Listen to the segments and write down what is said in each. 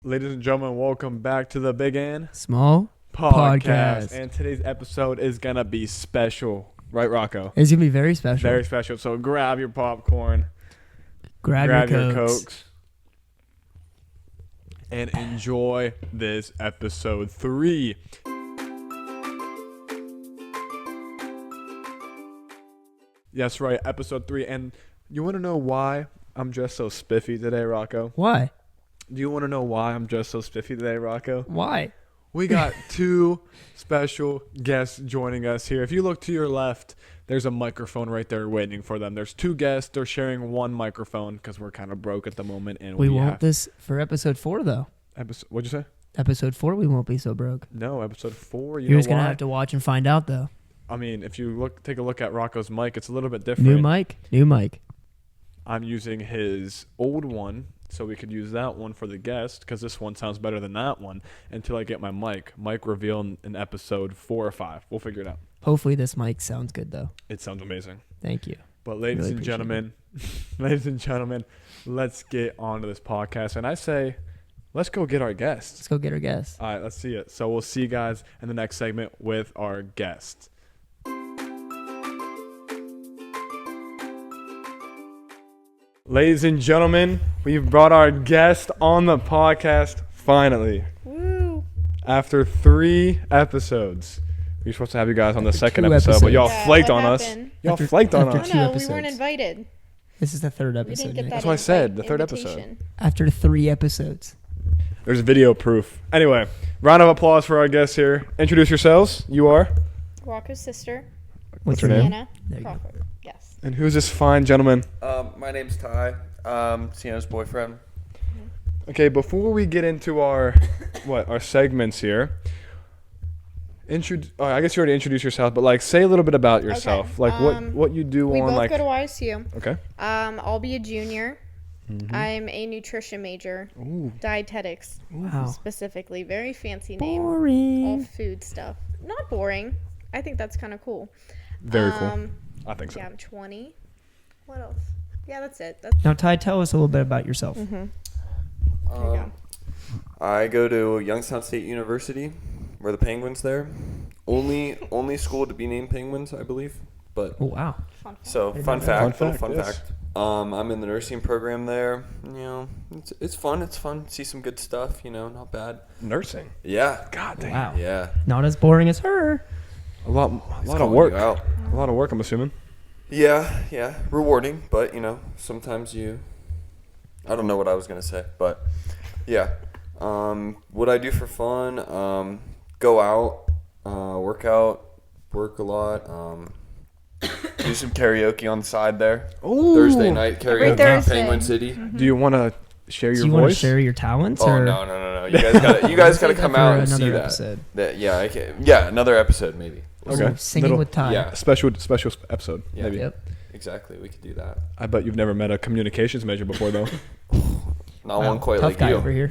Ladies and gentlemen, welcome back to the Big and Small Podcast. And today's episode is going to be special. Right, Rocco? It's going to be very special. Very special. So grab your popcorn. Grab your your Cokes. And enjoy this episode 3. Yes, right. Episode 3. And you want to know why I'm just so spiffy today, Rocco? Why? Do you want to know why I'm just so spiffy today, Rocco? Why? We got 2 special guests joining us here. If you look to your left, there's a microphone right there waiting for them. There's 2 guests. They're sharing one microphone because we're kind of broke at the moment. And we won't this for episode 4, though. What'd you say? Episode 4, we won't be so broke. No, episode 4. You're just going to have to watch and find out, though. I mean, if you take a look at Rocco's mic, it's a little bit different. New mic. I'm using his old one, so we could use that one for the guest because this one sounds better than that one until I get my mic. Mic reveal in episode 4 or 5. We'll figure it out. Hopefully this mic sounds good, though. It sounds amazing. Thank you. But ladies and gentlemen, let's get on to this podcast. And I say, let's go get our guests. Let's go get our guests. All right, let's see it. So we'll see you guys in the next segment with our guests. Ladies and gentlemen, we've brought our guest on the podcast finally. Woo. After 3 episodes. We were supposed to have you guys on the second episode, episodes. but y'all Yeah, flaked what on us. happened? Y'all After- flaked on after us. Oh 2 no, episodes. we weren't invited. This is the 3rd We episode, didn't get Nick. that. That's what I said, the 3rd invitation. After 3 episodes. There's video proof. Anyway, round of applause for our guests here. Introduce yourselves. You are? Rocco's sister, What's her name? Cianna There you go. Crawford. Yes. And who's this fine gentleman? My name's Ty. Cianna's boyfriend. Okay, before we get into our segments here, I guess you already introduced yourself, but say a little bit about yourself. Okay. What you do We on both go to YSU. Okay. I'll be a junior. Mm-hmm. I'm a nutrition major. Ooh. Dietetics, Wow. specifically. Very fancy name. All Boring. food stuff. Not boring. I think that's kind of cool. Very cool. I think so. Yeah, I'm 20. What else? Yeah, that's it. Now, Ty, tell us a little bit about yourself. Mm-hmm. There you go. I go to Youngstown State University. We're the Penguins there. Only school to be named Penguins, I believe. But Oh, wow. Fun fact. so fun Fun fact. yes. I'm in the nursing program there. It's fun. It's fun. See some good stuff. Not bad. Nursing. Yeah. God damn. Wow. Yeah. Not as boring as her. A lot He's of calling work. you out. A lot of work, I'm assuming. Yeah. Rewarding, but sometimes I don't know what I was gonna say, but yeah. What I do for fun, go out, work out, work a lot, do some karaoke on the side there. Ooh. Thursday night Every karaoke in Thursday. Penguin City. Do you want to share Do your you want to voice? share your talents? Oh or? no! You guys gotta come out and see another that. episode. Yeah, another episode maybe. Okay. Ooh, singing Little- with Ty. Yeah. Special episode, Yeah. maybe. Yep. Exactly, we could do that. I bet you've never met a communications major before, though. Not Wow, one quite tough like guy you. over here.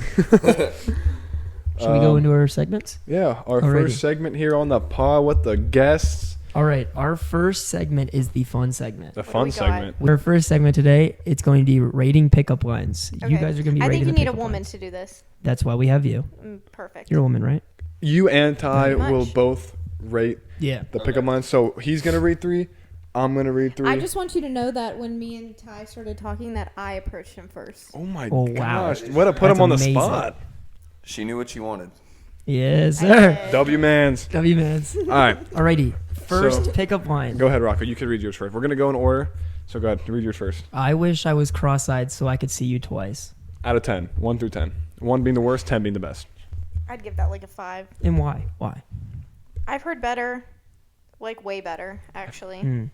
Should we go into our segments? Yeah, our Alrighty. first segment here on the pod with the guests. All right, our first segment is the fun segment. The do fun we got? segment. Our first segment today, it's going to be rating pickup lines. You Okay. guys are going to be I rating think you the need a pickup woman lines. to do this. That's why we have you. Perfect. You're a woman, right? You and Ty Pretty will much. both rate Yeah. the pickup lines. So he's going to read 3. I'm going to read 3. I just want you to know that when me and Ty started talking, that I approached him first. Oh, my Oh, wow. gosh. Way to put That's him on the amazing. spot. She knew what she wanted. Yes, I sir. did. W-mans. W mans. All right. Alrighty. First So- pickup line. Go ahead, Rocco. You can read yours first. We're going to go in order. So go ahead. Read yours first. I wish I was cross-eyed so I could see you twice. Out of 10. 1 through 10. 1 being the worst, 10 being the best. I'd give that like a 5. And why? Why? I've heard better, like way better, actually. Mm.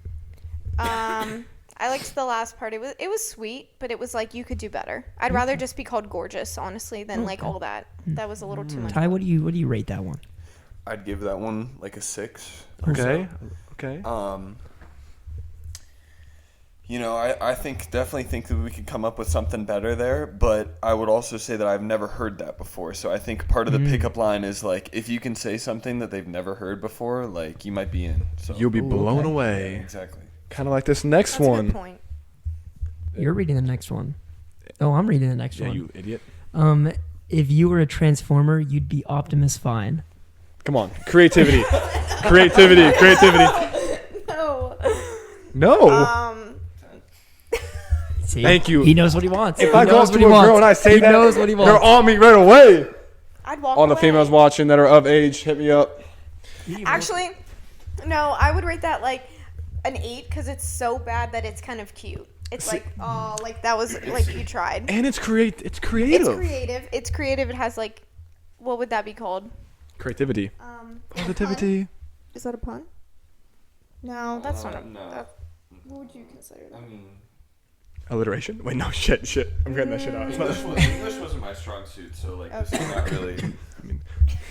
I liked the last part. It was sweet, but it was like you could do better. I'd rather just be called gorgeous, honestly, than like all that. That was a little too much. Ty, what do you rate that one? I'd give that one like a 6. Okay. Okay. I definitely think that we could come up with something better there, but I would also say that I've never heard that before. So I think part of the pickup line is like if you can say something that they've never heard before, like you might be in. So You'll be blown okay. away. exactly. Kind of like this next That's a one. good point. You're reading the next one. Oh, I'm reading the next Yeah, one. you idiot. if you were a Transformer, you'd be Optimus Fine. Come on, creativity, creativity. No. No. See? Thank you. He knows what he wants. If he I go knows up to what a he wants. girl and I say he that, knows what he they're wants. on me right away. I'd walk All the away. females watching that are of age, hit me up. Actually, no, I would rate that like an 8 because it's so bad that it's kind of cute. It's like, oh, like that was like you tried. And it's creative. It's creative. It's creative. It has like, what would that be called? Creativity. Positivity. Pun? Is that a pun? No, that's not a. No. What would you consider that? I mean, Alliteration? Wait, no, shit. I'm getting that shit out. It's not- English wasn't my strong suit, so like this is not really. I mean,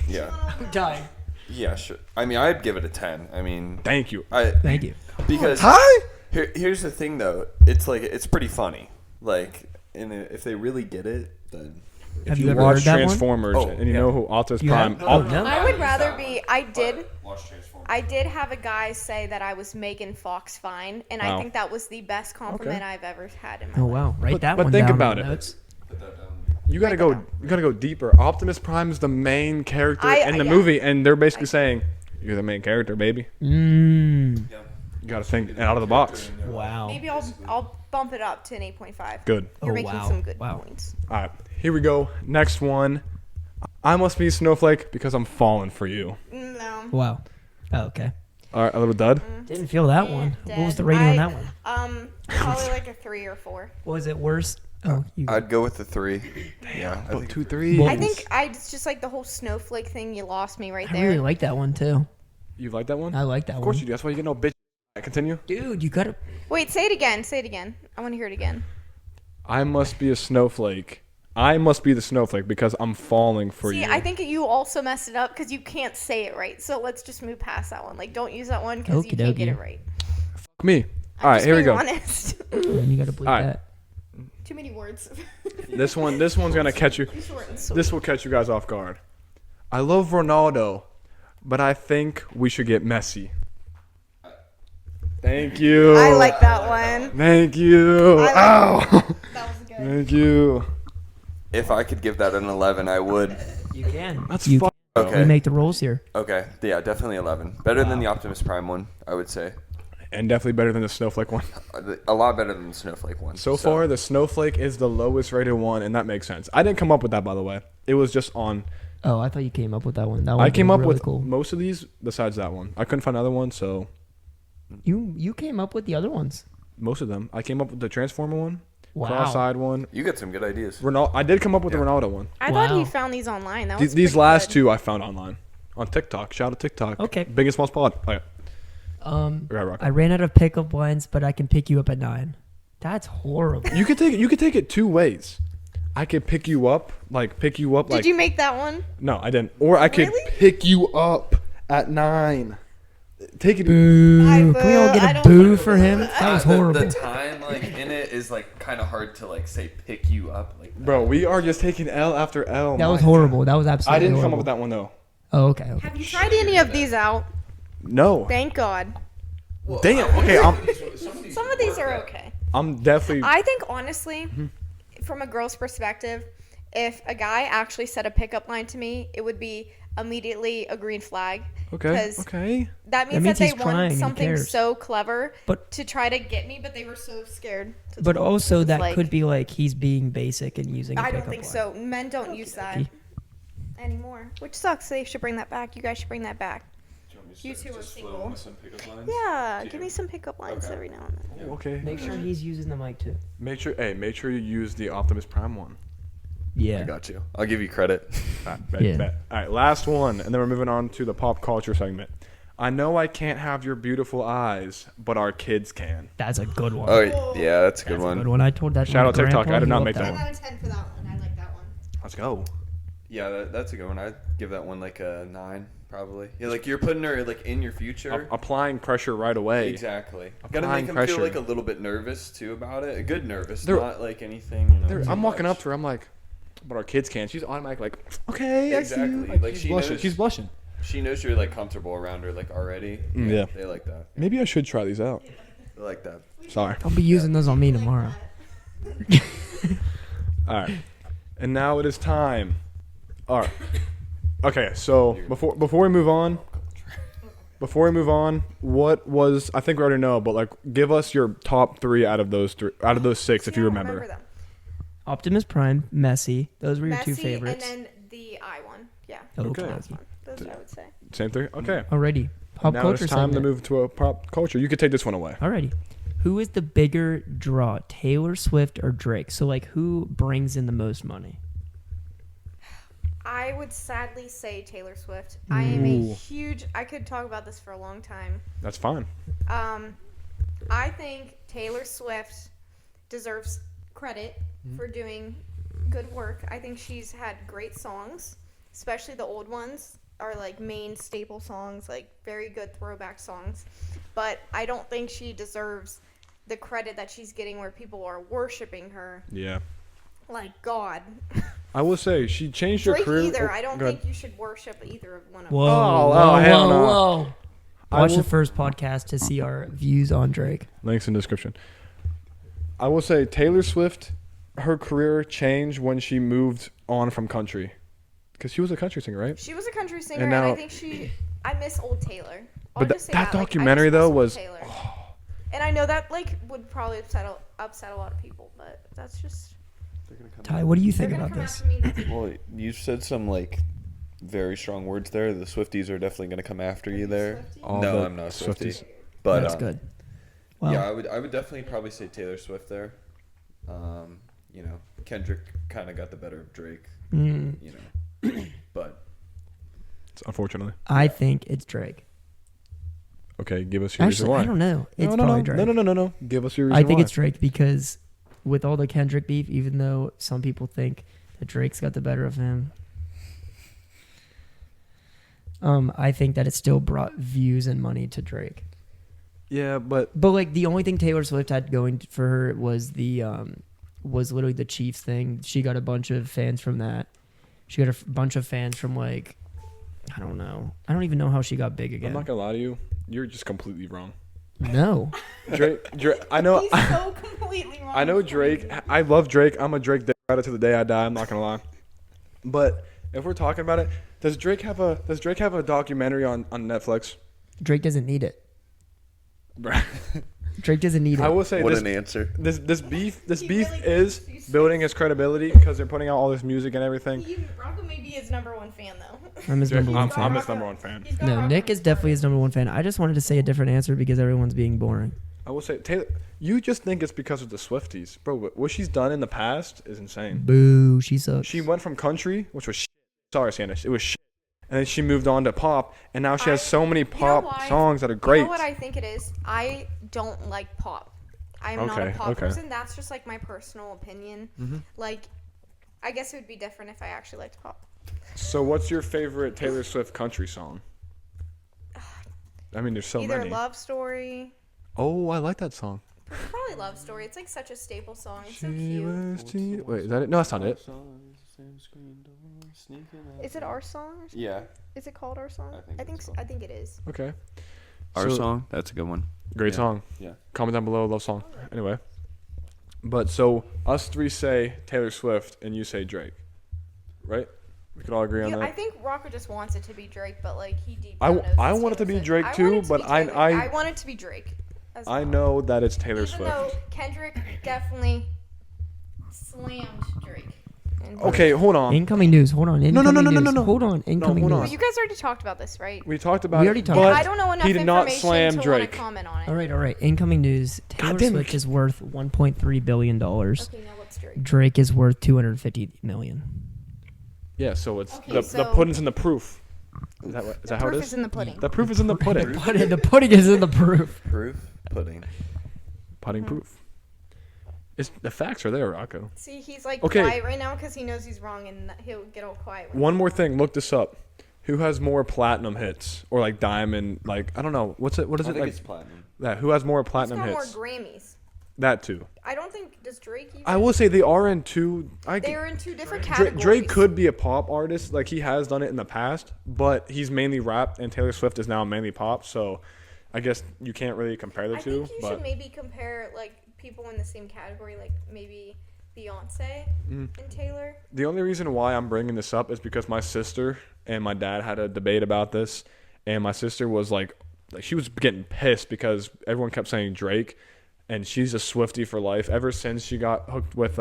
Yeah. I'm dying. Yeah, sure. I mean, I'd give it a 10. I mean, thank you. Thank you. because Hi? here's the thing though. It's like it's pretty funny. Like, and if they really get it, then Have If you ever watch heard that one? Transformers Oh, and you yeah. know who Optimus You Prime. have? Oh, no. I would rather be. I did. Watch Transformers. I did have a guy say that I was Megan Fox fine, and Wow. I think that was the best compliment Okay. I've ever had in my Oh life. wow! Write that but one think down. about in the it. Notes. Put that down. You gotta Write go. that down. You gotta go deeper. Optimus Prime is the main character in the yeah. movie, and they're basically saying, "You're the main character, baby." Mm. Yeah. You gotta think out of the box. Wow. Maybe I'll bump it up to an 8.5. Good. You're Oh, making wow. some good Wow. points. All right, here we go. Next one. I must be a snowflake because I'm falling for you. No. Wow. Oh, okay. All right, a little dud. Didn't feel that one. What was the rating on that one? Probably like a 3 or 4. Was it worse? Oh, you. I'd go with the 3. Yeah. I About think 2, 3. Well, I think it's just like the whole snowflake thing. You lost me right I there. really like that one too. You like that one? I like that Of course one. you do. That's why you get no bitch. Continue. Dude, you gotta. Wait, say it again. Say it again. I want to hear it again. I must be a snowflake. I must be the snowflake because I'm falling for See, you. I think you also messed it up because you can't say it right. So let's just move past that one. Like, don't use that one because you can't get it Okey-dokey. right. Fuck me. I'm All right, just here we being go. Honest. You gotta believe All right. that. Too many words. This one's gonna catch you. Short and sweet. This will catch you guys off guard. I love Ronaldo, but I think we should get Messi. Thank you. I like that one. Thank you. I like- Ow. That was good. Thank you. if I could give that an 11, I would. You can. That's you fun. can. Okay. We make the rules here. Okay. Yeah, definitely 11. Better than the Optimus Prime one, I would say. And definitely better than the snowflake one. A lot better than the Snowflake one. So far, the snowflake is the lowest rated one, and that makes sense. I didn't come up with that, by the way. It was just on. Oh, I thought you came up with that one. That one I came up really with cool. most of these besides that one. I couldn't find another one, so You came up with the other ones. most of them. I came up with the Transformer one, Wow. cross-eyed one. You got some good ideas. I did come up with Yeah. the Ronaldo one. I thought he Wow. found these online. That was These pretty last good. two I found online on TikTok. Shout out TikTok. Okay. Big and small spot. Oh, yeah. Right, rock. I ran out of pickup lines, but I can pick you up at 9. That's horrible. You could take it two ways. I could pick you up like Did you make that one? no, I didn't. Or I could Really? pick you up at 9. Take it. Boo. I Can we all boo. I get a don't boo think- for him? That was horrible. The time like in it is like kind of hard to like say pick you up like that. Bro, we are just taking L after L. That was my horrible. That was God. absolutely I didn't horrible. come up with that one though. Oh, okay. Have you tried any of these out? No. Thank God. Damn. Okay, Some of these are okay. I'm definitely. I think honestly, from a girl's perspective, if a guy actually said a pickup line to me, it would be immediately a green flag. Okay. 'Cause Okay. That means means that he's they trying, want he something cares. so clever But- to try to get me, but they were so scared. to But tell. also It's that like- could be like he's being basic and using a I don't pickup think line. so. Men don't use that Okey-dokey. anymore, which sucks. They should bring that back. You guys should bring that back. You two are single. Yeah, give me some pickup lines Okay. every now and then. Okay. Make sure he's using the mic too. Make sure you use the Optimus Prime one. Yeah. I got you. I'll give you credit. Bet. Yeah. All right, last one, and then we're moving on to the pop culture segment. I know I can't have your beautiful eyes, but our kids can. That's a good one. Oh yeah, that's a good That's one. a good one. I told that. Shout to out my TikTok. grandpa. I did He not loved make that 10 one. out of 10 for that one. I like that one. Let's go. Yeah, that's a good one. I'd give that one like a 9 probably. Yeah, like you're putting her like in your future. Applying pressure right away. Exactly. Gotta Applying make him pressure. feel like a little bit nervous too about it. A good nervous, They're- not like anything. You know, too I'm walking much. up to her. I'm like, but our kids can. She's automatically like, okay, I see you. Exactly. Like, she's she blushing. knows- She's blushing. She knows you're like comfortable around her like already. Yeah. They like that. Maybe I should try these out. They like that. Sorry. I'll be using those on me tomorrow. All right. And now it is time All right. Okay, so before we move on, what was I think we already know, but like give us your top 3 out of those six if you I don't remember. them. Optimus Prime, Messi. Those were your two Messi, favorites. and then the I one. Yeah. Okay. That's one. Those I would say. Same 3. Okay. Alrighty. Pop Now culture it's time segment. to move to a pop culture. You could take this one away. Alrighty. Who is the bigger draw, Taylor Swift or Drake? So like, who brings in the most money? I would sadly say Taylor Swift. I am a huge. I could talk about this for a long time. That's fine. I think Taylor Swift deserves credit for doing good work. I think she's had great songs, especially the old ones are like main staple songs, like very good throwback songs. But I don't think she deserves the credit that she's getting where people are worshiping her Yeah. like God. I will say she changed her Drake career. either. Oh, I don't go ahead. think you should worship either of one of them. Whoa, Oh, hell no. whoa. I Watch will- the first podcast to see our views on Drake. Links in the description. I will say Taylor Swift, her career changed when she moved on from country, because she was a country singer, right? She was a country singer, And and, now- I think I miss old Taylor. But Just say that like, I documentary, just miss though, old was- Taylor. And I know that like would probably upset a lot of people, but that's just. Ty, what do you They're think gonna about come this? after me. That's Well, you said some like very strong words there. The Swifties are definitely going to come after you there. All No, the I'm not a Swiftie. Swifties. But That's good. Well, Yeah, I would definitely probably say Taylor Swift there. You know, Kendrick kind of got the better of Drake. mm, You know, but Unfortunately. I think it's Drake. Okay, give us your reason Actually, why. I don't know. It's no, probably Drake. No. Give us your reason I think why. it's Drake because with all the Kendrick beef, even though some people think that Drake's got the better of him, I think that it still brought views and money to Drake. Yeah, but But like the only thing Taylor Swift had going for her was was literally the Chiefs thing. She got a bunch of fans from that. She got a bunch of fans from like, I don't know. I don't even know how she got big I'm again. not gonna lie to you. You're just completely wrong. No. Drake, I know. He's so completely wrong. I know Drake. I love Drake. I'm a Drake dick rider to the day I die. I'm not gonna lie. But if we're talking about it, does Drake have a documentary on Netflix? Drake doesn't need it. Bruh. Drake doesn't need it. I will say what this. an answer. This beef He beef really is thinks he's- building his credibility because they're putting out all this music and everything. Rocco may be his number one fan though. I'm his number one fan. I'm his number one fan. He's got No, Rocco Nick is on definitely his his number one fan. I just wanted to say a different answer because everyone's being boring. I will say Taylor. You just think it's because of the Swifties, bro. What she's done in the past is insane. Boo, she sucks. She went from country, which was shit. Sorry, Cianna, it was shit. And then she moved on to pop, and now she has so many pop why? songs that are great. You know what I think it is? I don't like pop. I'm not a Okay, pop okay. person. That's just like my personal opinion. Mm-hmm. Like, I guess it would be different if I actually liked pop. So, what's your favorite Taylor Swift country song? I mean, there's so Either many. Love Story. Oh, I like that song. Probably Love Story. It's like such a staple song. It's so She cute. was wait, is that it? No, that's not it. Is it Our Song? Or something? Yeah, Is it called Our Song? I think it is. Okay. our So- song. That's a good one. Great Yeah. song. Yeah. Comment down below, love song. Anyway. But so us three say Taylor Swift and you say Drake. Right? We could all agree on Yeah, that. I think Rocco just wants it to be Drake, but like he deep I down w- knows I it's want it to Taylor be Swift. Drake I too, want it to but be I- Taylor. I- I want it to be Drake. As I well. know that it's Taylor Even Swift. though Kendrick definitely slammed Drake. Okay, hold on. Incoming news. Hold on. no, Incoming no, no, news. no. Hold on. Incoming hold on. But news. you guys already talked about this, right? We talked about We already it, talked but about I don't know enough he did not information slam to Drake. want to comment on it. All right. Incoming news. Taylor damn Swift it. is worth $1.3 billion. Okay, now what's Drake? Drake is worth $250 million. Yeah, so it's Okay, the so- pudding's in the proof. Is that what, is that how it Proof is? is in the pudding. The proof is in the pudding. The pudding is in the proof. Proof pudding. Pudding proof. It's, the facts are there, Rocco. See, he's like Okay. quiet right now because he knows he's wrong and he'll get all quiet. One more thing, look this up. Who has more platinum hits or like diamond? Like I don't know. What is I it think like? it's platinum. That who has more He's platinum got more hits? Grammys. That too. I don't think does Drake. Even, I will say they are in two. They're in two different Drake, categories. Drake could be a pop artist, like he has done it in the past, but he's mainly rap, and Taylor Swift is now mainly pop. So, I guess you can't really compare the I two. think you But should maybe compare like people in the same category, like maybe Beyonce and Taylor. The only reason why I'm bringing this up is because my sister and my dad had a debate about this, and my sister was like she was getting pissed because everyone kept saying Drake, and she's a Swiftie for life ever since she got hooked with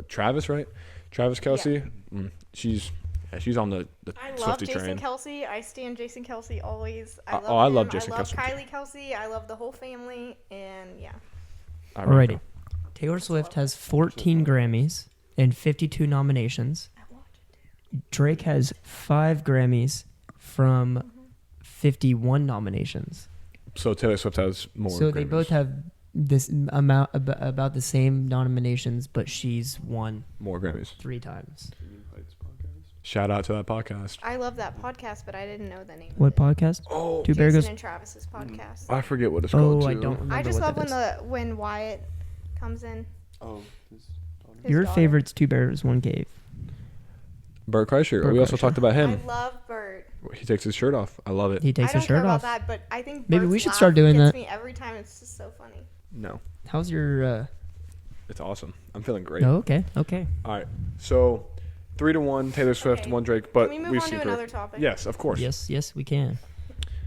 Travis, right? Travis Kelce. Yeah. She's on the I love Swiftie Jason train. Kelce. I stand Jason Kelce always. I love I him. love Jason I love Kelce. Kylie Kelce. I love the whole family, and yeah. Alrighty. Taylor Swift has 14 Grammys and 52 nominations. Drake has 5 Grammys from 51 nominations. So Taylor Swift has more. So they Grammys. both have this amount about the same nominations, but she's won more Grammys. 3 times. Shout out to that podcast. I love that podcast, but I didn't know the name. What of it. podcast? Oh, Two Jason Bears. and Travis's podcast. I forget what it's called. Oh, I too. don't remember. I just what love that is. when Wyatt comes in. Oh, His Your daughter. favorite's Two Bears, One Cave. Bert Kreischer. Bert We also Kreischer. talked about him. I love Bert. He takes his shirt off. I love it. He takes I don't his shirt care off. about that, but I think Maybe we Bert's should laugh start doing gets that. me every time. It's just so funny. No, How's your? it's awesome. I'm feeling great. Oh, okay. Okay. All right. So 3-1 Taylor Swift, Okay. 1 Drake. But Can we move we've on seen to her. another topic? Yes, of course. Yes, we can.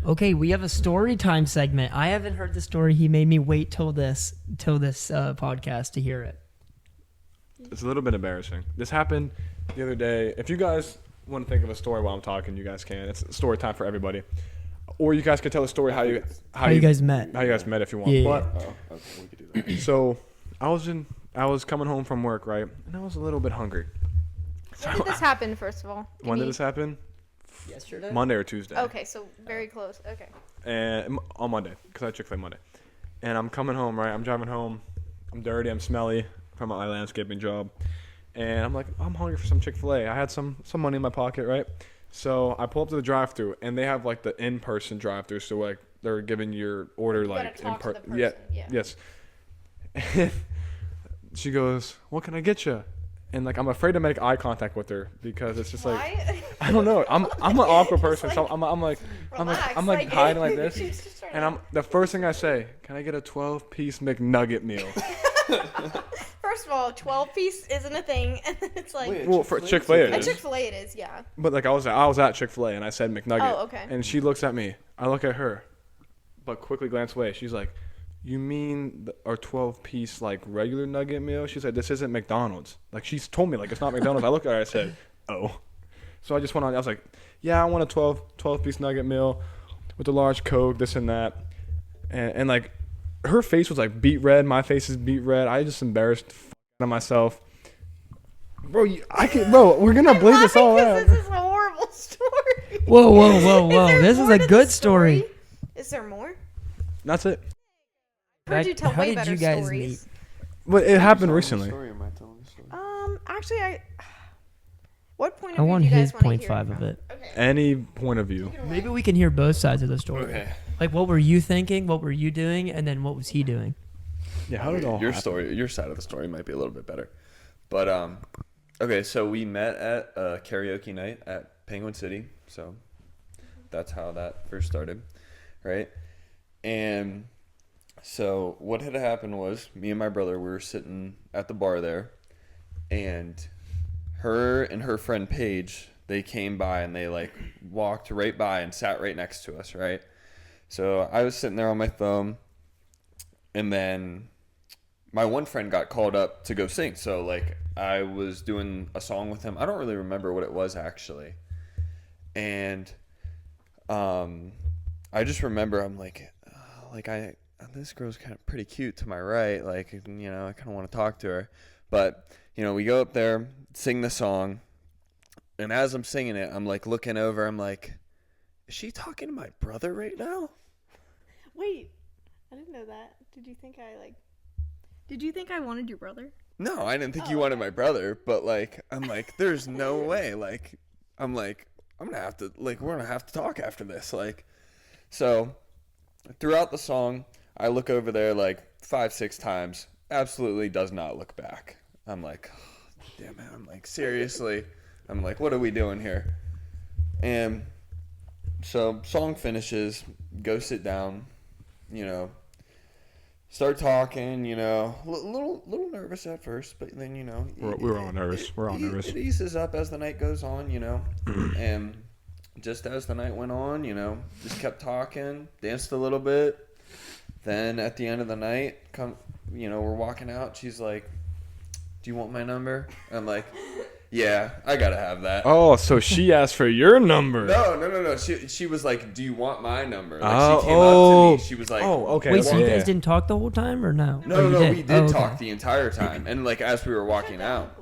Okay, we have a story time segment. I haven't heard the story. He made me wait till this podcast to hear it. It's a little bit embarrassing. This happened the other day. If you guys want to think of a story while I'm talking, you guys can. It's story time for everybody. Or you guys could tell a story how you guys met. How you guys met if you want. Yeah. But Oh, okay, we could do that. so I was coming home from work, right? And I was a little bit hungry. When did this happen, first of all? When did this happen? Yesterday. Monday or Tuesday. Okay, so very close. Okay. And on Monday, because I had Chick-fil-A Monday. And I'm coming home, right? I'm driving home. I'm dirty. I'm smelly from my landscaping job. And I'm like, I'm hungry for some Chick-fil-A. I had some money in my pocket, right? So I pull up to the drive-thru, and they have like the in-person drive-thru. So like they're giving your order You gotta like talk to the person, Yeah. yeah. Yes. And she goes, "What can I get you?" And like I'm afraid to make eye contact with her because it's just like Why? I don't know. I'm an awkward Just, person, so I'm like Relax, hiding like this. she's just trying And the first thing I say, can I get a 12-piece McNugget meal? First of all, 12-piece isn't a thing, and then it's like Wait, Well, for Chick-fil-A it at is. Chick-fil-A it is, yeah. But like I was at Chick-fil-A and I said McNugget. Oh, okay. And she looks at me. I look at her, but quickly glance away. She's like, "You mean our 12-piece like regular nugget meal?" She said, "This isn't McDonald's." Like she's told me like it's not McDonald's. I looked at her. I said, "Oh." So I just went on. I was like, "Yeah, I want a 12-piece nugget meal with a large Coke, this and that," and like her face was like beet red. My face is beet red. I just embarrassed the f- out of myself. Bro, we're gonna bleed this all out. This is a horrible story. Whoa! there This is more a to the good story. Is there more? That's it. I heard you tell How way did better you guys stories. But it happened recently. Story, or am I telling the story? Actually, what point of I view want do you his guys wanna point hear 5 from? of it. Okay. Any point of view. Maybe we can hear both sides of the story. Okay. Like, what were you thinking? What were you doing? And then what was he doing? Yeah, how did it all Your happen? story, your side of the story might be a little bit better. But okay, so we met at a karaoke night at Penguin City. So that's how that first started, right? And so what had happened was me and my brother we were sitting at the bar there, and her and her friend Paige, they came by and they like walked right by and sat right next to us, right? So I was sitting there on my phone, and then my one friend got called up to go sing. So like I was doing a song with him. I don't really remember what it was actually. And I just remember I'm like this girl's kind of pretty cute to my right. Like, you know, I kind of want to talk to her. But, you know, we go up there, sing the song. And as I'm singing it, I'm like looking over. I'm like, is she talking to my brother right now? Wait, I didn't know that. Did you think I wanted your brother? No, I didn't think Oh, you wanted okay. my brother, but like, I'm like, there's no way. Like, I'm like, I'm gonna have to, like, we're gonna have to talk after this. Like, so throughout the song, I look over there like 5-6 times, absolutely does not look back. I'm like, oh, damn it. I'm like, seriously. I'm like, what are we doing here? And so song finishes, go sit down, you know. start talking, you know, little nervous at first, but then, you know, We're all nervous. We're all nervous. It eases up as the night goes on, you know, and just as the night went on, you know, just kept talking, danced a little bit. Then at the end of the night, you know, we're walking out. She's like, "Do you want my number?" I'm like, "Yeah, I gotta have that." Oh, so she asked for your number. No. She was like, "Do you want my number?" Like, she came up oh. to me. She was like, Oh, okay. Wait, so you Yeah. guys didn't talk the whole time or no? No, Oh, you we did Oh, okay. talk the entire time, and like as we were walking out,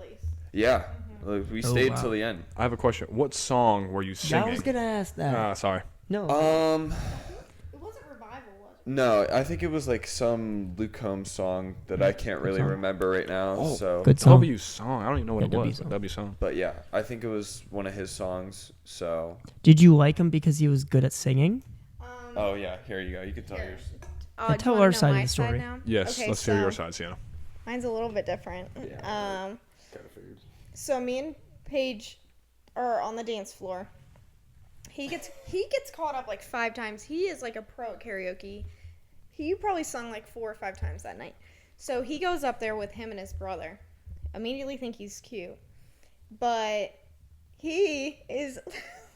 yeah, like, we Oh, stayed wow. till the end. I have a question. What song were you singing? I was gonna ask that. Sorry. No. It wasn't Revival, was it? No, I think it was like some Luke Combs song that I can't really song. remember right now. Oh, So, Good song. W song. I don't even know what it Yeah, W was. song. W song. but yeah, I think it was one of his songs. So, Did you like him because he was good at singing? oh yeah, here you go. You can tell Here. yours. Oh, Yeah, do tell you wanna our know side of my the story. now? Yes. Okay, Let's hear your so side, Cianna. Mine's a little bit different. Yeah, kind of figured. So me and Paige are on the dance floor. He gets caught up like 5 times. He is like a pro at karaoke. He probably sung like 4 or 5 times that night. So he goes up there with him and his brother. Immediately think he's cute, but he is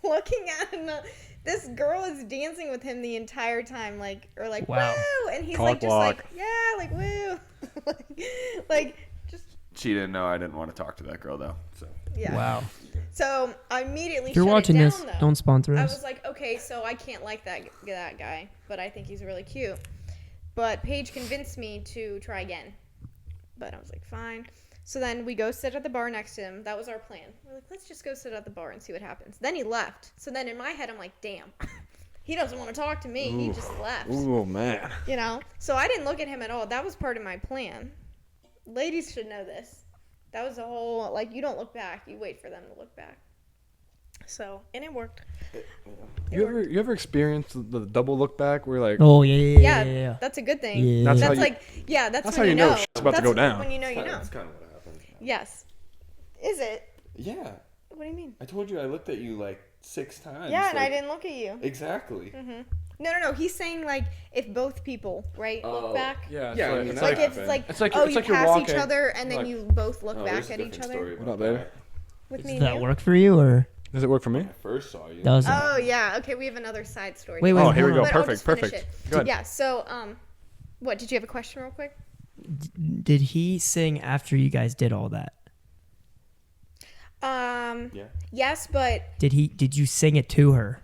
looking at this girl is dancing with him the entire time, like Wow. woo, and he's Cock like just block. like yeah, like woo, like just She didn't know I didn't want to talk to that girl though. So yeah. Wow. So I immediately If you're shut watching it down, this, though. don't sponsor I us. was like, okay, so I can't like that guy, but I think he's really cute. But Paige convinced me to try again. But I was like, fine. So then we go sit at the bar next to him. That was our plan. We're like, let's just go sit at the bar and see what happens. Then he left. So then in my head, I'm like, damn, he doesn't want to talk to me. He just left. Oh man. You know? So I didn't look at him at all. That was part of my plan. Ladies should know this. That was the whole, like, you don't look back. You wait for them to look back. So, and it worked. You ever experienced the double look back where you're like, Oh yeah. Yeah, that's a good thing. Yeah. That's That's how you- like, yeah, that's that's when how you know know. shit's about to That's go down. When you know, you know. That's kind of what happened. Yes. Is it? Yeah, What do you mean? I told you I looked at you like 6 times. Yeah, and I like- didn't look at you. Exactly. No. He's saying like if both people, right, Oh. look back. yeah, Yeah, I mean, it's that Like like, if it's like, It's like- oh, it's you like you're pass walking, each other and then like- you both look Oh, back there's a at each different other. story What about up, baby? that. With me Does and that you? work for you or does it work for me? When I first saw you. that was? Oh yeah. Okay, we have another side story. Wait, Oh, here we hold go. on. But I'll Perfect, just finish perfect. it. Go ahead. Yeah. So what did you have a question real quick? Did he sing after you guys did all that? Yeah. Yes, but Did you sing it to her?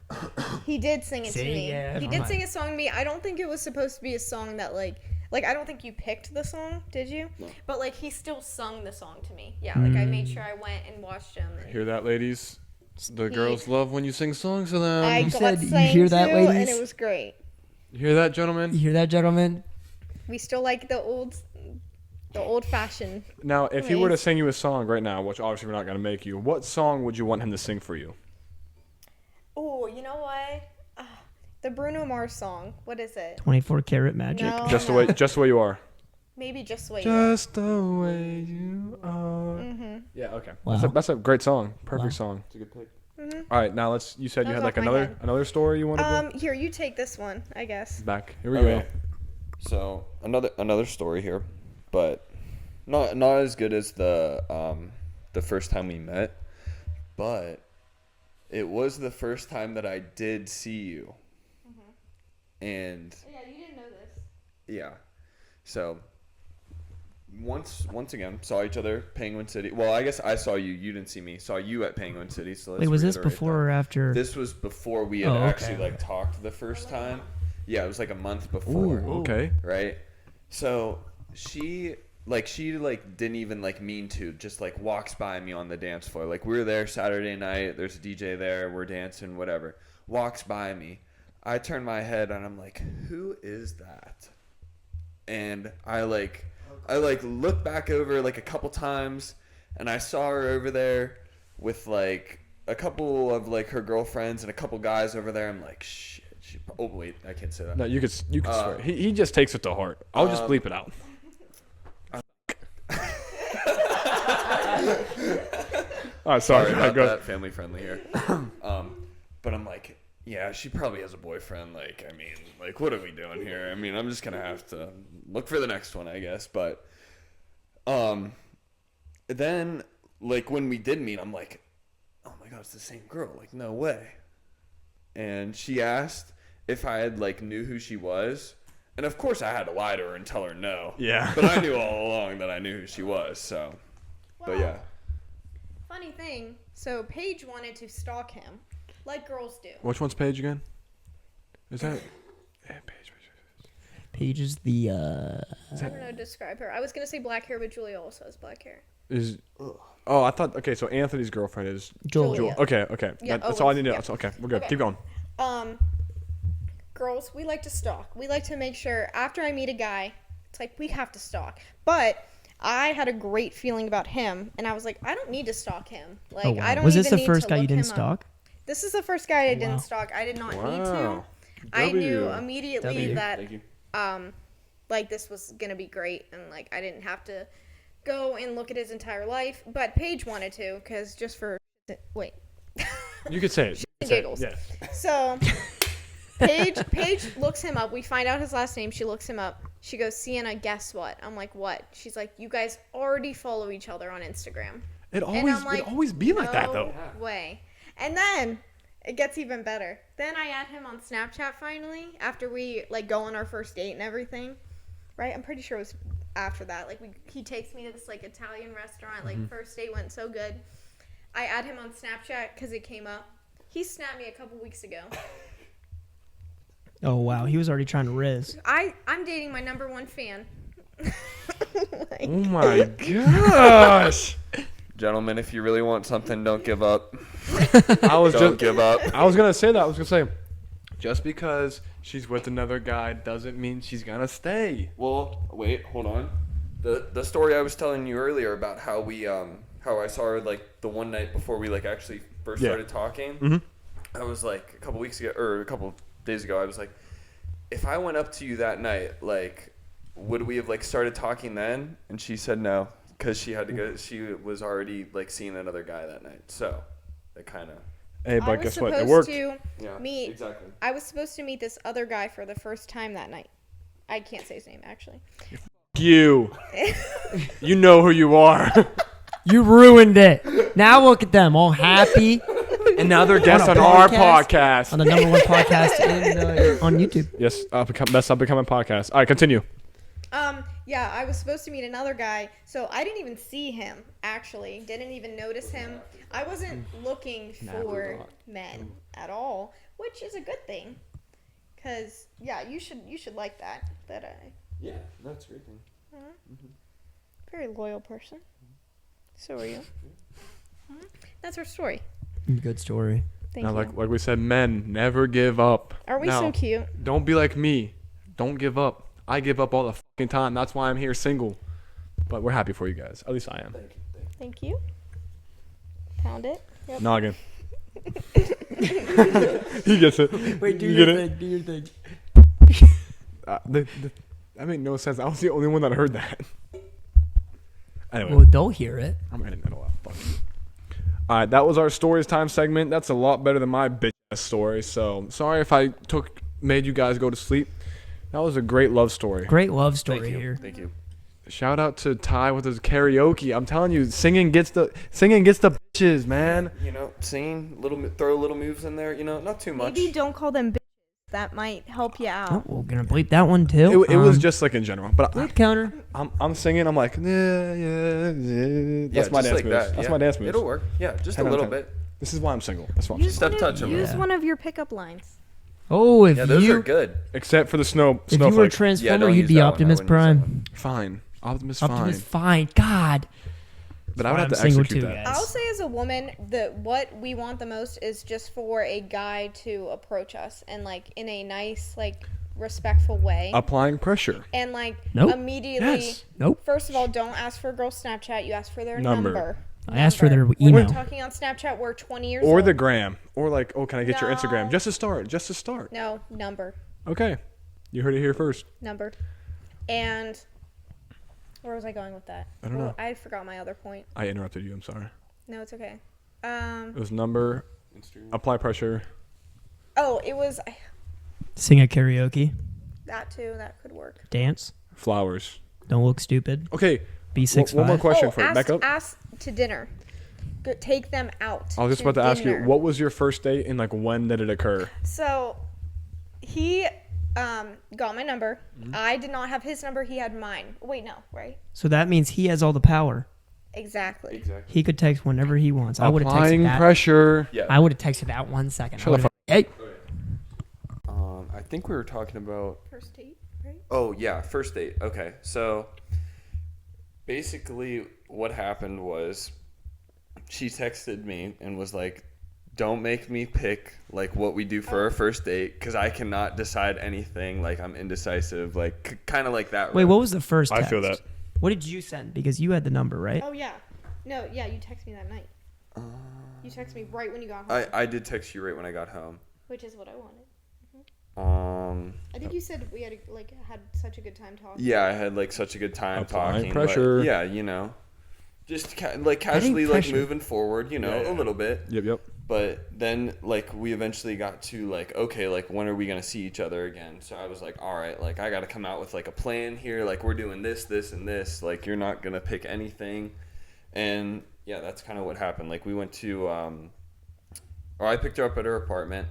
he did sing it to See? me. Yeah, He come did on. sing a song to me. I don't think it was supposed to be a song that like I don't think you picked the song, did you? No. But like he still sung the song to me. Yeah, like I made sure I went and watched him. And Hear that, ladies? The He- girls love when you sing songs to them. I You got said, "You sang hear that, too, and ladies?" it was great. You hear that, You gentlemen? hear that, gentlemen? We still like the old fashioned. Now, if he were to Please. sing you a song right now, which obviously we're not going to make you, what song would you want him to sing for you? Oh, you know what? The Bruno Mars song. What is it? 24 karat magic. No. Just the way you are. Maybe just wait. Just the way you are. Mm-hmm. Yeah. Okay. Wow. That's a great song. Perfect Wow. song. It's a good pick. All right. Now you said That you was had like off my another head. story you wanted to Here, you take this one, I guess. back. Here we Okay. So another story here, but not as good as the first time we met, but it was the first time that I did see you, and Yeah, you didn't know this. yeah, so once again saw each other Penguin City. Well, I guess I saw you. You didn't see me. Saw you at Penguin City. So let's Wait, was this reiterate before that. or after? This was before we had Oh, okay. actually like talked the first time. Yeah, it was like a month before. go. Okay. Right? So she didn't even like mean to, just like walks by me on the dance floor. Like we were there Saturday night, there's a DJ there, we're dancing, whatever. Walks by me. I turn my head and I'm like, who is that? And I look back over like a couple times and I saw her over there with like a couple of like her girlfriends and a couple guys over there. I'm like, shit. Oh wait, I can't say that. No, you could swear. He just takes it to heart. I'll just bleep it out. All right, sorry. Sorry about Go. that. Family friendly here. But I'm like, yeah, she probably has a boyfriend. Like, I mean, like, what are we doing here? I mean, I'm just gonna have to look for the next one, I guess. But, then, like, when we did meet, I'm like, oh my god, it's the same girl. Like, no way. And she asked if I had, like, knew who she was. And, of course, I had to lie to her and tell her no. Yeah. But I knew all along that I knew who she was, so. But, yeah. Funny thing, so Paige wanted to stalk him, like girls do. Which one's Paige again? Is that? Yeah, Paige. Paige is the. I don't know how to describe her. I was going to say black hair, but Julia also has black hair. Is. Oh, I thought. Okay, so Anthony's girlfriend is Julia. Okay. Yeah, That's all I need to know. yeah. So, okay, we're good. Okay. Keep going. Girls, we like to stalk. We like to make sure after I meet a guy, it's like we have to stalk. But I had a great feeling about him, and I was like, I don't need to stalk him. Like, Oh, wow. I don't Was even this the need first to guy you look didn't him up. stalk? This is the first guy I didn't Wow. stalk. I did not need to. Wow. I knew W. immediately W. that Thank you. like this was gonna be great, and like I didn't have to go and look at his entire life. But Paige wanted to, because just for wait. You could say it. and Say it. giggles. Yeah. So Paige looks him up. We find out his last name. She looks him up. She goes, Cianna, guess what? I'm like, what? She's like, you guys already follow each other on Instagram. It And I'm like, always be like that though. No way. And then it gets even better. Then I add him on Snapchat finally after we like go on our first date and everything. Right? I'm pretty sure it was after that. Like he takes me to this like Italian restaurant. Like first date went so good. I add him on Snapchat because it came up. He snapped me a couple weeks ago. Oh wow, he was already trying to riz. I'm dating my number one fan. Oh my gosh. Gentlemen, if you really want something, don't give up. I was Don't just. give up. I was gonna say that. I was gonna say, just because she's with another guy doesn't mean she's gonna stay. Well, wait, hold on. The story I was telling you earlier about how we how I saw her like the one night before we like actually first Yeah. started talking. Mhm. I was like a couple weeks ago or a couple days ago. I was like, if I went up to you that night, like, would we have like started talking then? And she said no because she had to go. She was already like seeing another guy that night. So it kind of Hey, I but was guess what? It supposed worked. to yeah meet. exactly. I was supposed to meet this other guy for the first time that night. I can't say his name actually. You. You know who you are. You ruined it. Now look at them, all happy And now they're guests a on our podcast? podcast. on the number one podcast on YouTube. Yes, best up becoming podcast. All right, continue. Yeah, I was supposed to meet another guy, so I didn't even see him. Actually, didn't even notice him. I wasn't looking for men at all, which is a good thing. Cause yeah, you should like that. That I Yeah, that's great thing. very loyal person. So are you. That's our story. Good story. Thank Now, you. like we said, men never give up. Are we Now, so cute? Don't be like me. Don't give up. I give up all the fucking time. That's why I'm here single. But we're happy for you guys. At least I am. Thank you. Pound it. Yep. Noggin. He gets it. Wait, do You your get it? thing. Do your thing. That made no sense. I was the only one that heard that. Anyway, Well, don't hear it. I'm editing that all out. Fuck you. All right, that was our stories time segment. That's a lot better than my bitch ass story. So sorry if I made you guys go to sleep. That was a great love story. Great love story Thank you. here. Thank you. Shout out to Ty with his karaoke. I'm telling you, singing gets the bitches, man. You know, singing throw little moves in there. You know, not too much. Maybe don't call them bitches. That might help you out. Oh, we're gonna bleep that one too. It was just like in general, but bleep counter. I'm singing. I'm like, yeah. That's my just dance like moves. that, That's yeah. my dance moves. It'll work. Yeah, just 10 a out of little 10. bit. This is why I'm single. That's why I'm Use single. Step touch 'em. Use Yeah. one of your pickup lines. Oh, if Yeah, those you are good. Except for the snow. if you were a Snowflake. Transformer, don't you'd use be that one. I Optimus wouldn't use that Prime. one. Fine. Optimus Optimus fine. fine. God. But I would have I'm to single execute too, that. guys. I'll say as a woman that what we want the most is just for a guy to approach us and like in a nice, like respectful way. Applying pressure. And like Nope. immediately Yes. Nope. first of all, don't ask for a girl's Snapchat, you ask for their Number. number. I asked for their We're email. not talking on Snapchat, we're 20 years Or old. the gram. Or like, oh, can I get your Instagram? No. Just to start. Just to start. No, number. Okay. You heard it here first. Number. And where was I going with that? I don't know. I forgot my other point. I interrupted you. I'm sorry. No, it's okay. It was number, apply pressure. Oh, it was Sing at karaoke. that too. That could work. Dance. Flowers. Don't look stupid. Okay. Be 6'5". One more question Oh, for you. Back up. ask to dinner. Go, take them out. I was just about to ask you, dinner. what was your first date and like when did it occur? So, he got my number. I did not have his number. He had mine. Wait, no, right? So that means he has all the power. Exactly. He could text whenever he wants. I would have texted Applying that. pressure. Yeah. I would have texted that 1 second. Shut the fuck. Hey. I think we were talking about. First date, right? Oh yeah, first date. Okay, so basically what happened was she texted me and was like, "Don't make me pick like what we do for our first date because I cannot decide anything. Like I'm indecisive. Like kind of like that." Wait, what was the first I text? feel that. What did you send? Because you had the number, right? Oh yeah. No, yeah, you texted me that night. You texted me right when you got home, I did text you right when I got home. which is what I wanted. Um. I think you said we had had such a good time talking. Yeah, I had like such a good time Applying talking. pressure. But, yeah, just casually like pressure. moving forward. A little bit. Yep. But then, like, we eventually got to, like, okay, like, when are we going to see each other again? So I was like, all right, like, I got to come out with, like, a plan here. Like, we're doing this, this, and this. Like, you're not going to pick anything. And, yeah, that's kind of what happened. Like, we went to, or I picked her up at her apartment,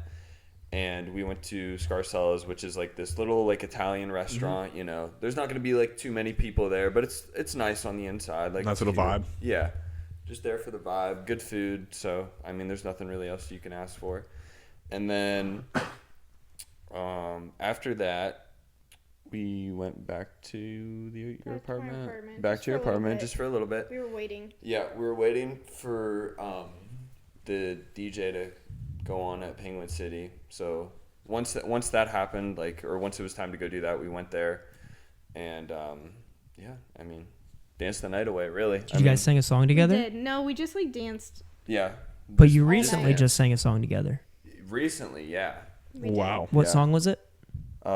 and we went to Selves, which is, like, this little, like, Italian restaurant, There's not going to be, like, too many people there, but it's nice on the inside. Like, Nice little vibe. Yeah. Just there for the vibe, good food. So, I mean, there's nothing really else you can ask for. And then after that, we went back to your Back to my apartment. apartment, Back just to your for a little apartment bit. just for a little bit. We were waiting. Yeah, we were waiting for the DJ to go on at Penguin City. So once that happened, once it was time to go do that, we went there. And, yeah, I mean, danced the night away, really. Did you guys sing a song together? We did. No, we just danced. Yeah. But you recently night. just sang a song together. Recently, yeah. We did. Wow. What Yeah. song was it? We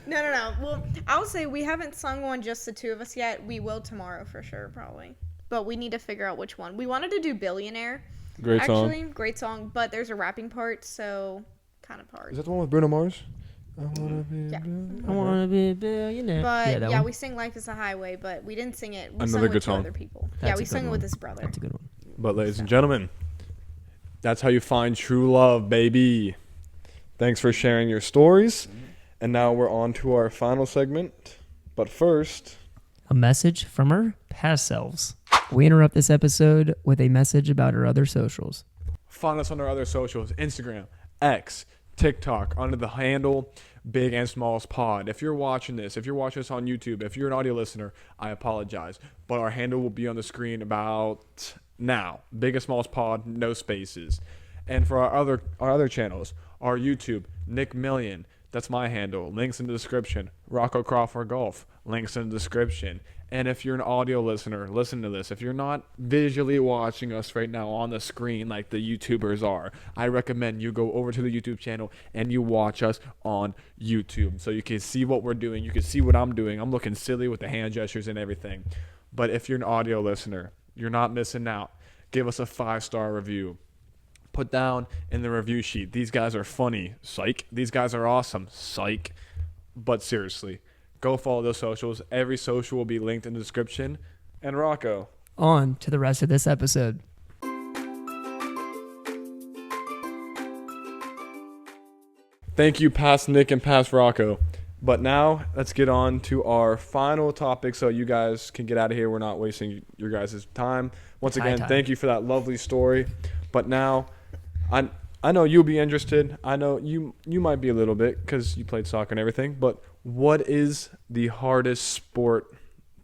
No. Well, I'll say we haven't sung one just the two of us yet. We will tomorrow for sure, probably. But we need to figure out which one. We wanted to do Billionaire. Great song. Actually, great song, but there's a rapping part, so kind of hard. Is that the one with Bruno Mars? I wanna be Yeah. I wanna be a billionaire. But that yeah, one. we sing "Life Is a Highway," but we didn't sing it. We Another sung good with two song. other people. That's Yeah, a we good sung it with one. his brother. That's a good one. But ladies and gentlemen, that's how you find true love, baby. Thanks for sharing your stories. And now we're on to our final segment. But first, A message from our past selves. We interrupt this episode with a message about our other socials. find us on our other socials, Instagram, X, TikTok, under the handle Big and Smalls Pod. If you're watching this on YouTube, if you're an audio listener, I apologize. But our handle will be on the screen about now. Big and Smalls Pod, no spaces. And for our other channels, our YouTube, Nick Million, that's my handle. Links in the description. Rocco Crawford Golf, links in the description. And if you're an audio listener, listen to this. If you're not visually watching us right now on the screen like the YouTubers are, I recommend you go over to the YouTube channel and you watch us on YouTube so you can see what we're doing. You can see what I'm doing. I'm looking silly with the hand gestures and everything. But if you're an audio listener, you're not missing out. Give us a 5-star review. Put down in the review sheet, these guys are funny. Psych. These guys are awesome. Psych. But seriously, go follow those socials. Every social will be linked in the description. And Rocco. On to the rest of this episode. Thank you, past Nick and past Rocco. But now, let's get on to our final topic so you guys can get out of here. We're not wasting your guys' time. Once High again, time. thank you for that lovely story. But now, I know you'll be interested. I know you might be a little bit because you played soccer and everything. But what is the hardest sport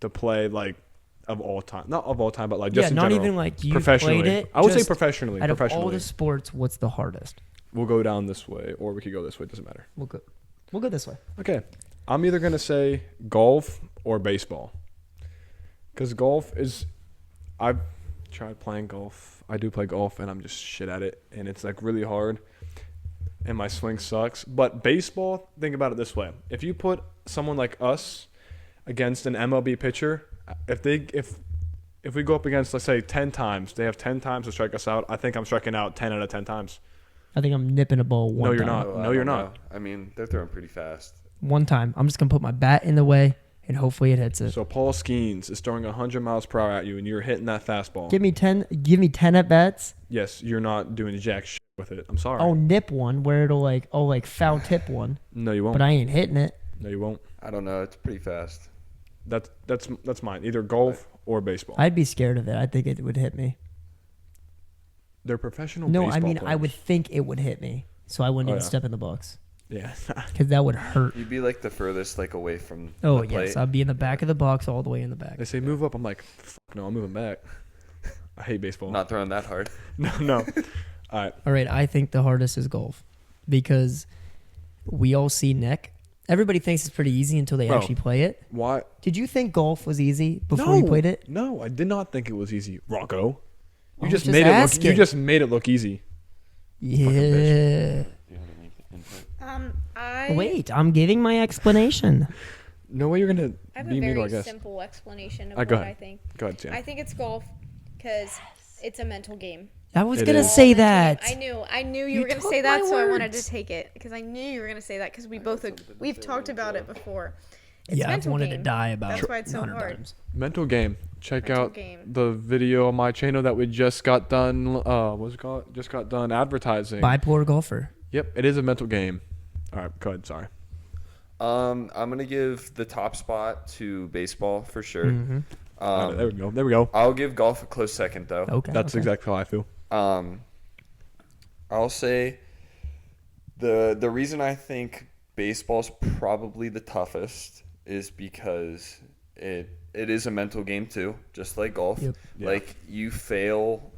to play, like, of all time? Not of all time, but like just in not general. even like you Professionally. played it. I would say just professionally. Out of all Professionally. the sports, what's the hardest? We'll go down this way, or we could go this way. It doesn't matter. We'll go this way. Okay. I'm either going to say golf or baseball. Because golf is... I've tried playing golf. I do play golf, and I'm just shit at it. And it's, like, really hard. And my swing sucks. But baseball, think about it this way. If you put someone like us against an MLB pitcher, if we go up against, let's say, 10 times, they have 10 times to strike us out, I think I'm striking out 10 out of 10 times. I think I'm nipping a ball one No, you're time. not. Oh, No, I you're don't not. know. I mean, they're throwing pretty fast. One time. I'm just going to put my bat in the way, and hopefully it hits it. So Paul Skeens is throwing 100 miles per hour at you, and you're hitting that fastball. Give me 10 at bats. Yes, you're not doing jack shit with it. I'm sorry. I'll nip one where it'll like foul tip one, No, you won't. but I ain't hitting it. No, you won't. I don't know. It's pretty fast. That's mine. Either golf or baseball. I'd be scared of it. I think it would hit me. They're professional. No, baseball I mean players. I would think it would hit me, so I wouldn't Oh, even yeah. step in the box Yeah. because that would hurt. You'd be like the furthest like away from Oh the plate. yes, I'd be in the back of the box, all the way in the back. They say move up. I'm like, fuck no, I'm moving back. I hate baseball. Not throwing that hard. No. All right. All right, I think the hardest is golf because we all see Nick. Everybody thinks it's pretty easy until they Bro. actually play it. Why? Did you think golf was easy before you played it? No, I did not think it was easy. Rocco. You I'm just just made it look. asking. You just made it look easy. Yeah. Do you have any input? Wait, I'm giving my explanation. No way you're gonna I have be a mean, I very guess. simple explanation of Go what ahead. I think. Go ahead, Cianna. I think it's golf because it's a mental game. I was It gonna is. say Mental that. game. I knew you You were gonna took say that, my so I wanted to words. take it because I knew you were gonna say that because we got both something to we've say talked about as it before. It's Yeah, I've mental wanted to game. die about That's it why it's so 100 hard. times. Mental game. Check Mental out game. the video on my channel that we just got done. What's it called? Just got done advertising. Bipolar golfer. Yep, it is a mental game. All right, go ahead. Sorry. I'm gonna give the top spot to baseball for sure. Mm-hmm. All right, there we go. There we go. I'll give golf a close second though. Okay. That's okay. exactly how I feel. I'll say the reason I think baseball's probably the toughest is because it is a mental game too, just like golf. Yep. Yeah. Like you fail,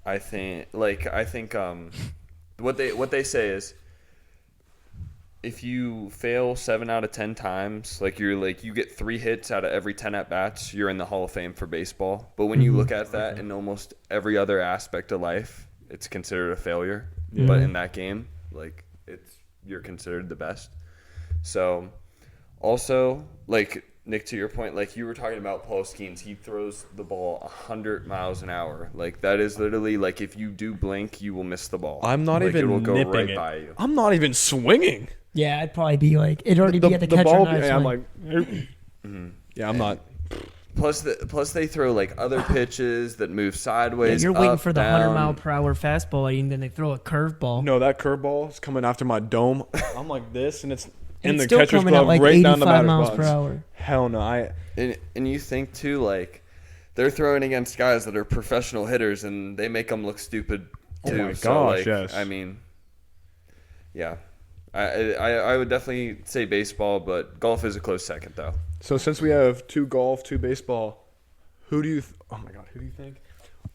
I think what they say is if you fail 7 out of 10 times, you get 3 hits out of every 10 at bats, you're in the Hall of Fame for baseball. But when you look at that in almost every other aspect of life, it's considered a failure. Yeah. But in that game, you're considered the best. So also, like Nick, to your point, like you were talking about Paul Skeens, he throws the ball 100 miles an hour. Like that is literally like if you do blink, you will miss the ball. I'm not Like, even it'll go nipping right it. by you. I'm not even swinging. Yeah, I'd probably be like, it'd already be at the catcher. ball. and I'd Yeah, I'm swing. like, yeah, I'm not. Plus they throw like other pitches that move Yeah, sideways. you're waiting up, for the down. 100 mile per hour fastball, and then they throw a curveball. No, that curveball is coming after my dome. I'm like this, and it's in And the it's still catcher's coming at glove like right 85 down the batter's miles box. per hour. Hell no, And you think too, like they're throwing against guys that are professional hitters, and they make them look stupid too. Oh my So, gosh, like, yes. I mean, yeah, I would definitely say baseball, but golf is a close second though. So since we have 2 golf, 2 baseball, who do you? Oh my god, who do you think?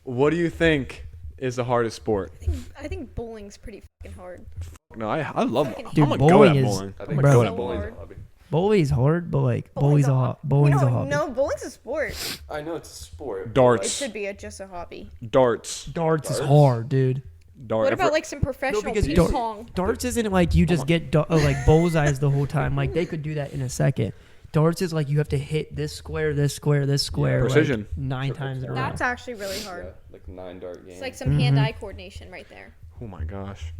What do you think is the hardest sport? I think bowling's pretty fucking hard. No, I love. Dude, I'm gonna go bowling at is- bowling. I I'm think gonna go Bro. at bowling. Hard. Bowling's hard, but like bowling's a hobby. No, bowling's a sport. I know it's a sport. It Darts, should be just a hobby. darts, Darts is Darts? hard, dude. dart. What about like some professional because ping dart- pong? Darts isn't like you just get like bullseyes the whole time. Like they could do that in a second. Darts is like you have to hit this square, this square, this square. like, Precision. 9 times in a row. That's actually really hard. Yeah, like 9 dart game. It's like some hand-eye coordination right there. Oh my gosh,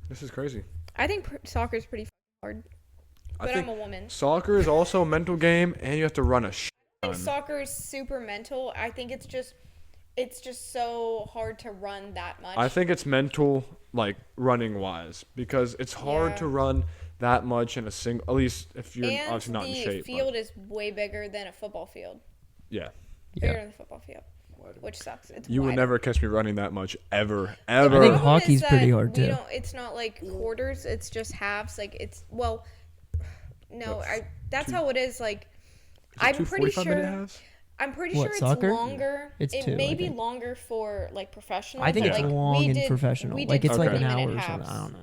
this is crazy. I think soccer's pretty fucking hard, I but think I'm a woman. soccer is also a mental game, and you have to run a I think soccer is super mental. I think it's just so hard to run that much. I think it's mental, like running wise, because it's hard Yeah. to run that much in a single. At least if you're and obviously not in the shape. field is way bigger than a football field. Yeah, Bigger Yeah. than the football field, which sucks. It's you would wider. never catch me running that much ever, The I think ever. problem hockey's is pretty that hard, we too. don't- It's not like quarters. It's just halves. Like no. That's how it is. Like I'm pretty 45-minute sure. halves? I'm pretty What, sure it's soccer? longer. It's it 2, may I be think. longer for like professional. I think but, it's like, long we and did- professional. we Like did it's like an 40-minute hour or halves. something. I don't know.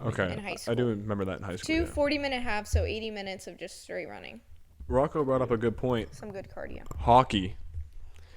Okay, in high I school. do remember that in high school. Two Yeah. 40-minute halves, so 80 minutes of just straight running. Rocco brought up a good point. Some good cardio. Hockey.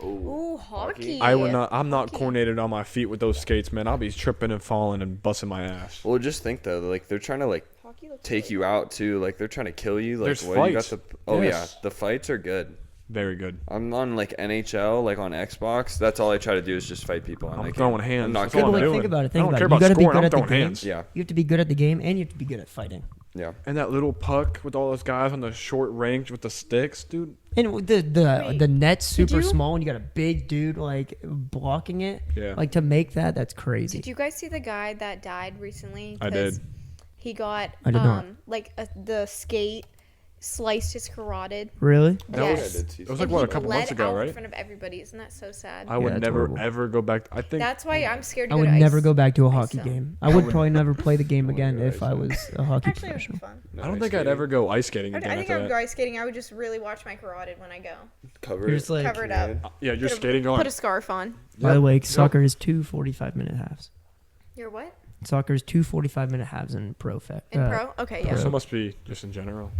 Ooh, hockey. I would not. I'm not Hockey. coordinated on my feet with those skates, man. I'll be tripping and falling and busting my ass. Well, just think though, like they're trying to like Hockey looks take really you out too. Like they're trying to kill you. Like There's what you got fights. the Oh Yes. yeah, the fights are good. Very good. I'm on like NHL, like on Xbox. That's all I try to do is just fight people. And I'm I can't- throwing hands. I'm not That's Yeah, all but I'm good. like, doing. think about it. I Think don't about care it. You about got to be scoring. good I'm at the throwing game. hands. Yeah, You have to be good at the game, and you have to be good at fighting. yeah. And that little puck with all those guys on the short range with the sticks, dude. And the net's did super you- small, and you got a big dude like blocking it. Yeah. Like to make that's crazy. Did you guys see the guy that died recently? I did. 'Cause He got I did not. the skate sliced his carotid. Really? That Yes. was, I did see it was And like, what, a he couple bled months ago, out right? in front of everybody. Isn't that so sad? I would that's never, horrible. ever go back. I think That's why I'm scared to I go would to never ice. go back to a ice hockey zone. game. I would probably never play the game again if I ice was a hockey Actually, it would be professional. fun. I don't think I'd ever go ice skating I again think I after would go that. ice skating. I would just really watch my carotid when I go. Cover You're it. just like, Cover it up. Yeah, you're Put a- skating going. Put a scarf on. by the way, soccer is 2 45-minute halves. You're what? Soccer is 2 45-minute halves in pro. In pro? Okay, yeah. So it must be just in general.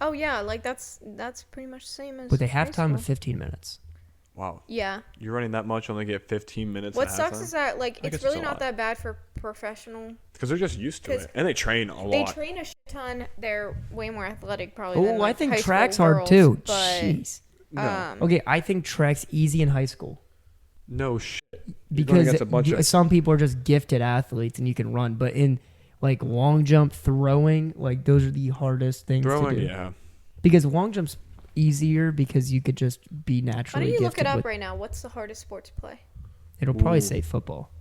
Oh yeah, like that's pretty much the same as. With a high halftime school. of 15 minutes. Wow. Yeah. You're running that much, only get 15 minutes. What at sucks halftime? is that like I guess it's it's really a not lot. that bad for professional. Because they're just used to 'Cause it, and they train a They lot. train a shit ton. They're way more athletic probably. than, Oh, like, I think high track's school hard girls, too. But Jeez. No. Okay, I think track's easy in high school No shit. because against a bunch of- some people are just gifted athletes and you can run, but in like long jump, throwing, like those are the hardest things Throwing, to do. yeah. Because long jump's easier because you could just be why naturally don't you look gifted it up with- right now? What's the hardest sport to play? It'll probably Ooh. say football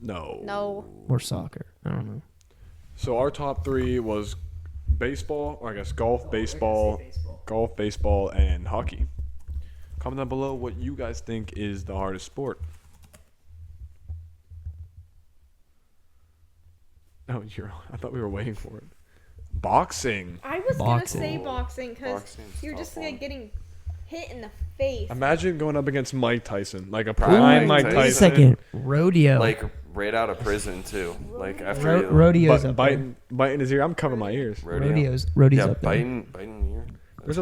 No. No. or soccer. I don't know. So our top three was baseball, or I guess golf, baseball, and hockey. Comment down below what you guys think is the hardest sport. Oh, I thought we were waiting for it. Boxing. I was Boxing. gonna say boxing because Boxing's you're tough just one. like getting hit in the face. Imagine going up against Mike Tyson, like a Ooh, prime Mike Wait Tyson. wait a second. Rodeo. Like right out of prison too. Like after you, rodeo's But up there. biting his ear. I'm covering my ears. rodeo. Rodeo's Yeah, up there. biting ear. There's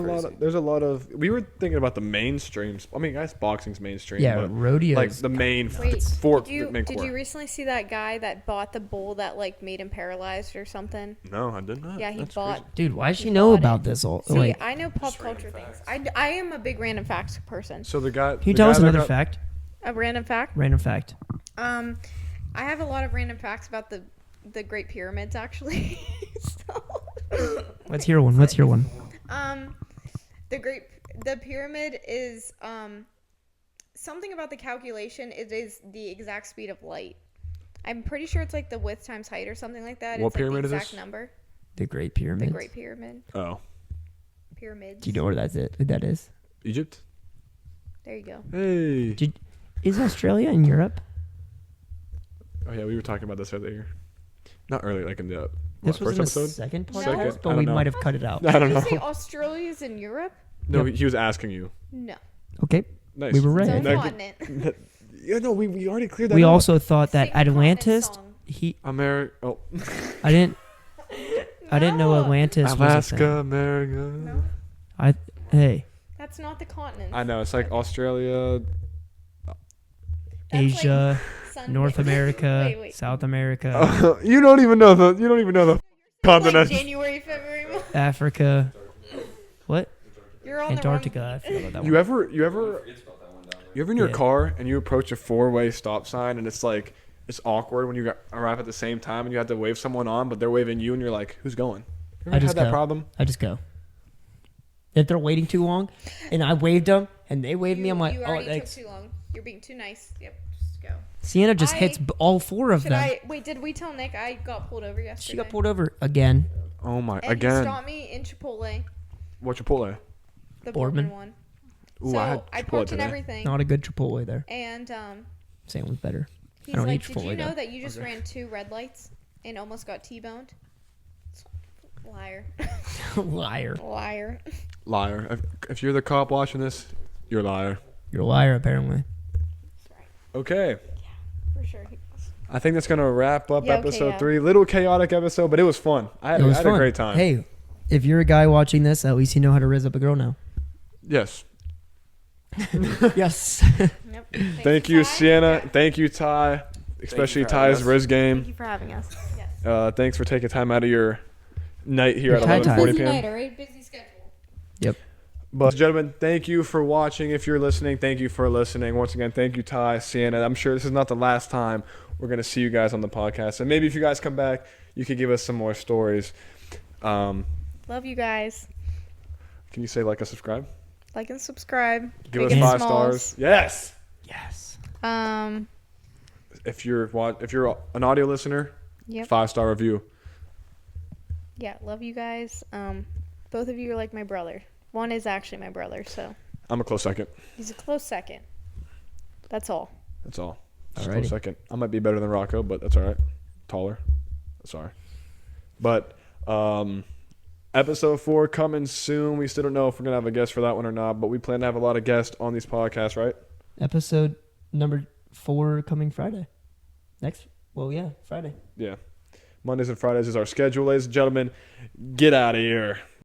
a lot of. We were thinking about the mainstream. I mean, guys, boxing's mainstream. Yeah, but rodeo's like the main Wait, fork. did you recently see that guy that bought the bull that like made him paralyzed or something? No, I did not. Yeah, he That's bought. crazy. Dude, why does she He know bought about it. this all? See, Like, I know pop Just random culture things. facts. I am a big random facts person. So the guy. can you the tell guy us that another got- fact? A random fact. Random fact. I have a lot of random facts about the Great Pyramids actually. So, Let's hear one. Let's hear one. the pyramid is something about the calculation. It is the exact speed of light. I'm pretty sure it's like the width times height or something like that. What it's like pyramid the is exact this? number. The Great Pyramid. The Great Pyramid. Oh, Pyramids. Do you know where that is? Egypt. There you go. Hey. Is Australia in Europe? Oh yeah, we were talking about this earlier. Not earlier, like in the This was first in the episode. second No. podcast, Second? I but don't we know. might have cut it out. I don't Did know. you say Australia's in Europe? No, Yep. he was asking you. No. Okay. Nice. We were right. It's own Next- continent. Yeah, no, we already cleared that. We up. also thought that Sing the continent Atlantis. song. America. Oh, I didn't know No. Atlantis was a Alaska, thing. America. No, Hey, that's not the continent. I know it's like Australia. That's Asia, like Sunday. North America, Wait. South America, You don't even know the Like continent. January, February. Africa. What? You're on Antarctica. I forgot about that one. You ever in your Yeah. car and you approach a 4-way stop sign and it's like it's awkward when you arrive at the same time and you have to wave someone on, but they're waving you and you're like, who's going? You I ever just had that go. problem? I just go. If they're waiting too long, and I waved them, and they waved me, I'm like, you oh, already took thanks. too long. You're being too nice. Yep, just go. Sienna just I- hits all four of Should them. I wait? Did we tell Nick I got pulled over yesterday? She got pulled over again. Oh my! And he Again, stopped me in Chipotle, what Chipotle? the Boardman. Boardman one. Ooh, So I had I Chipotle parked and today. everything, Not a good Chipotle there. and Same was better. he's don't like, eat "Did you Chipotle know though." that you just ran 2 red lights and almost got T-boned?" Liar, Liar. liar. Liar! If you're the cop watching this, you're a liar. You're a liar, apparently. That's right, Okay, for sure. He was. I think that's gonna wrap up Yeah, okay, episode yeah. 3. Little chaotic episode, but it was fun. I had It was a fun. great time. Hey, if you're a guy watching this, at least you know how to raise up a girl now. Yes. Yes. Yep. Thank you, Ty. Sienna. Thank you, Ty. Especially for having Ty's us. Riz Thank game. you for having us. Yes. Thanks for taking time out of your night here Your at Ty-Ty. 11:40 Busy p.m. night, all right? Busy schedule. But gentlemen, thank you for watching. If you're listening, thank you for listening. Once again, thank you, Ty, Cianna. I'm sure this is not the last time we're going to see you guys on the podcast. And maybe if you guys come back, you could give us some more stories. Love you guys. Can you say like and subscribe? Like and subscribe. Give Big us and 5 smalls. stars. Yes. Yes. If you're an audio listener, Yep. 5-star review. Yeah, love you guys. Both of you are like my brother. One is actually my brother, so I'm a close second. he's a close second. That's all. That's all. Just a Alrighty. close second. I might be better than Rocco, but that's all right. Taller. That's all right. But episode 4 coming soon. We still don't know if we're gonna have a guest for that one or not, but we plan to have a lot of guests on these podcasts, right? Episode number 4 coming Friday. Friday. Yeah. Mondays and Fridays is our schedule, ladies and gentlemen. Get out of here.